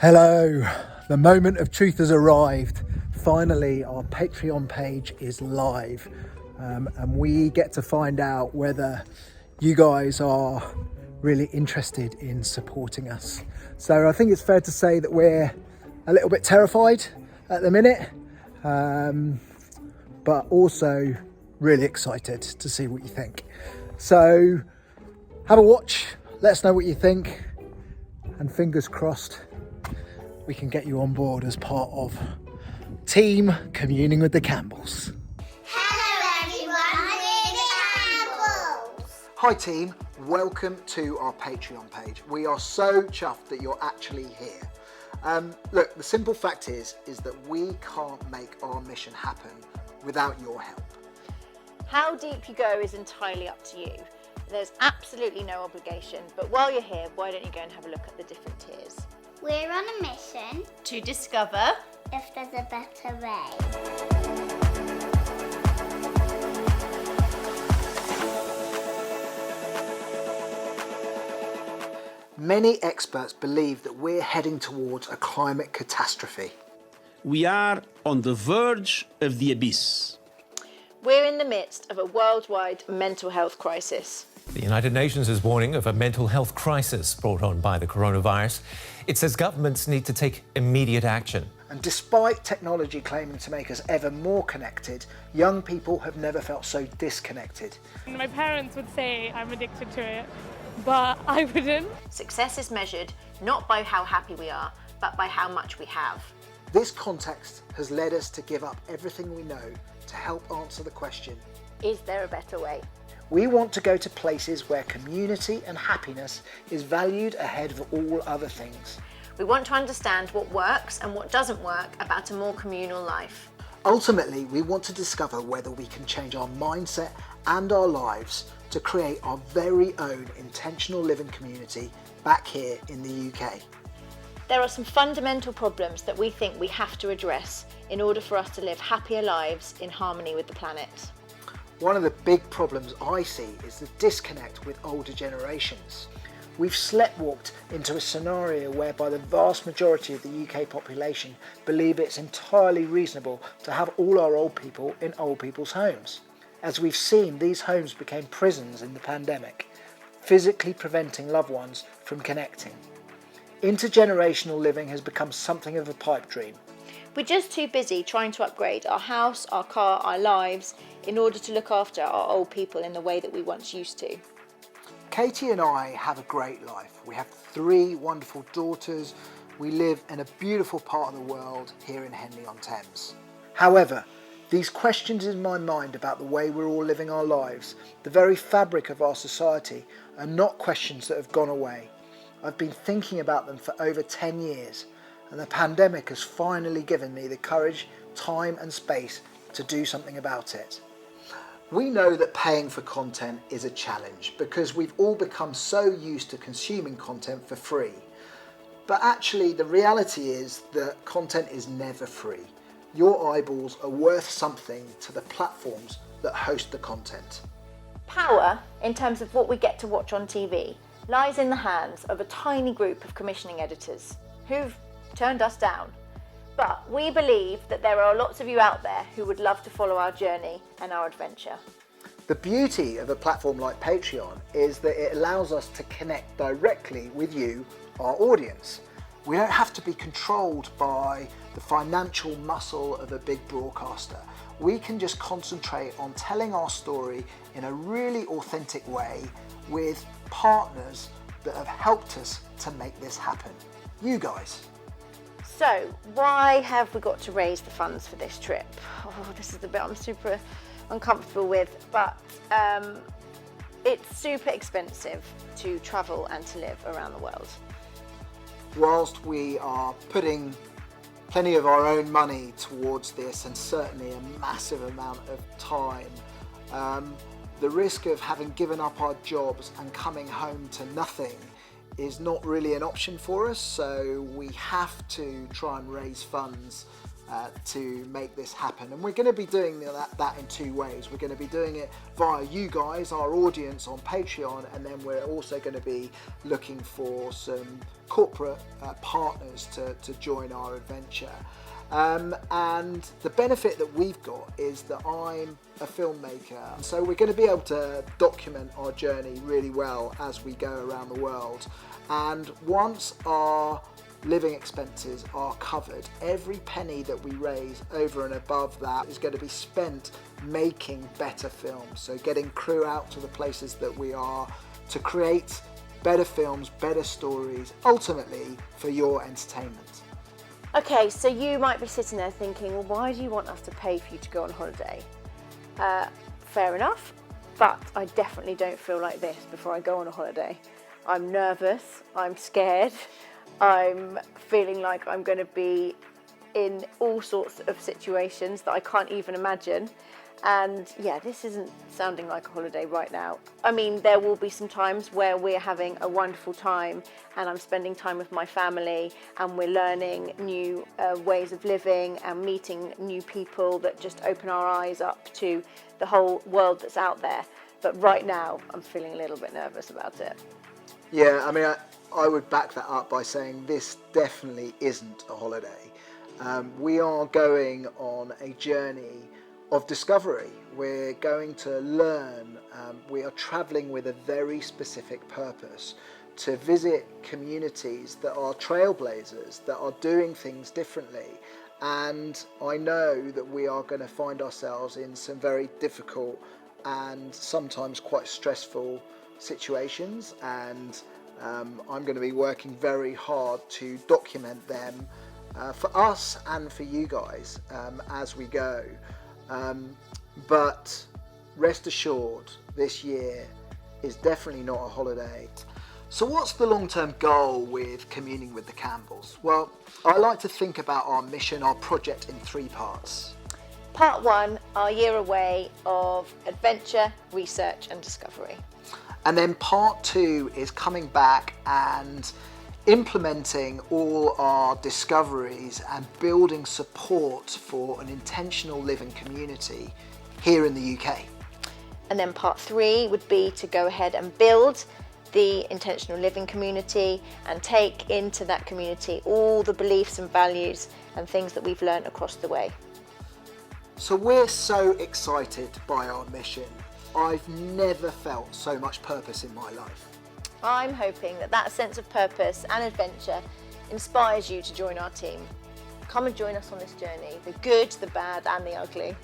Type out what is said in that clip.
Hello, the moment of truth has arrived. Finally, our Patreon page is live, and we get to find out whether you guys are really interested in supporting us. So I think it's fair to say that we're a little bit terrified at the minute, but also really excited to see what you think. So have a watch, let us know what you think, and fingers crossed we can get you on board as part of Team Communing with the Campbells. Hello everyone, we're the Campbells. Hi team, welcome to our Patreon page. We are so chuffed that you're actually here. Look, the simple fact is that we can't make our mission happen without your help. How deep you go is entirely up to you. There's absolutely no obligation, but while you're here, why don't you go and have a look at the different tiers? We're on a mission To discover if there's a better way. Many experts believe that we're heading towards a climate catastrophe. We are on the verge of the abyss. We're in the midst of a worldwide mental health crisis. The United Nations is warning of a mental health crisis brought on by the coronavirus. It says governments need to take immediate action. And despite technology claiming to make us ever more connected, young people have never felt so disconnected. My parents would say I'm addicted to it, but I wouldn't. Success is measured not by how happy we are, but by how much we have. This context has led us to give up everything we know to help answer the question, Is there a better way? we want to go to places where community and happiness is valued ahead of all other things. We want to understand what works and what doesn't work about a more communal life. Ultimately, we want to discover whether we can change our mindset and our lives to create our very own intentional living community back here in the UK. There are some fundamental problems that we think we have to address in order for us to live happier lives in harmony with the planet. One of the big problems I see is the disconnect with older generations. We've sleptwalked into a scenario whereby the vast majority of the UK population believe it's entirely reasonable to have all our old people in old people's homes. As we've seen, these homes became prisons in the pandemic, physically preventing loved ones from connecting. Intergenerational living has become something of a pipe dream. We're just too busy trying to upgrade our house, our car, our lives in order to look after our old people in the way that we once used to. Katie and I have a great life. We have 3 wonderful daughters. We live in a beautiful part of the world here in Henley-on-Thames. However, these questions in my mind about the way we're all living our lives, the very fabric of our society, are not questions that have gone away. I've been thinking about them for over 10 years, and the pandemic has finally given me the courage, time and space to do something about it. We know that paying for content is a challenge because we've all become so used to consuming content for free. But actually the reality is that content is never free. Your eyeballs are worth something to the platforms that host the content. Power, in terms of what we get to watch on TV, lies in the hands of a tiny group of commissioning editors who've turned us down. But we believe that there are lots of you out there who would love to follow our journey and our adventure. The beauty of a platform like Patreon is that it allows us to connect directly with you, our audience. We don't have to be controlled by the financial muscle of a big broadcaster. We can just concentrate on telling our story in a really authentic way with partners that have helped us to make this happen. You guys. So, why have we got to raise the funds for this trip? Oh, this is the bit I'm super uncomfortable with, but it's super expensive to travel and to live around the world. Whilst we are putting plenty of our own money towards this and certainly a massive amount of time, the risk of having given up our jobs and coming home to nothing is not really an option for us, so we have to try and raise funds to make this happen. And we're going to be doing that in two ways. We're going to be doing it via you guys, our audience on Patreon, and then we're also going to be looking for some corporate partners to join our adventure. And the benefit that we've got is that I'm a filmmaker, and so we're going to be able to document our journey really well as we go around the world. And once our living expenses are covered, every penny that we raise over and above that is going to be spent making better films. So getting crew out to the places that we are to create better films, better stories, ultimately for your entertainment. Okay, so you might be sitting there thinking, well, why do you want us to pay for you to go on holiday? Fair enough, but I definitely don't feel like this before I go on a holiday. I'm nervous, I'm scared, I'm feeling like I'm going to be in all sorts of situations that I can't even imagine. And yeah, this isn't sounding like a holiday right now. I mean, there will be some times where we're having a wonderful time and I'm spending time with my family and we're learning new ways of living and meeting new people that just open our eyes up to the whole world that's out there. But right now, I'm feeling a little bit nervous about it. Yeah, I mean, I would back that up by saying this definitely isn't a holiday. We are going on a journey of discovery. We're going to learn. We are traveling with a very specific purpose to visit communities that are trailblazers, that are doing things differently. And I know that we are going to find ourselves in some very difficult and sometimes quite stressful situations, and I'm going to be working very hard to document them for us and for you guys as we go. But rest assured, this year is definitely not a holiday. So what's the long-term goal with Communing with the Campbells? Well, I like to think about our mission, our project, in three parts. Part one, our year away of adventure, research and discovery. And then part two is coming back and implementing all our discoveries and building support for an intentional living community here in the UK. And then part three would be to go ahead and build the intentional living community and take into that community all the beliefs and values and things that we've learned across the way. So we're so excited by our mission. I've never felt so much purpose in my life. I'm hoping that that sense of purpose and adventure inspires you to join our team. Come and join us on this journey, the good, the bad and the ugly.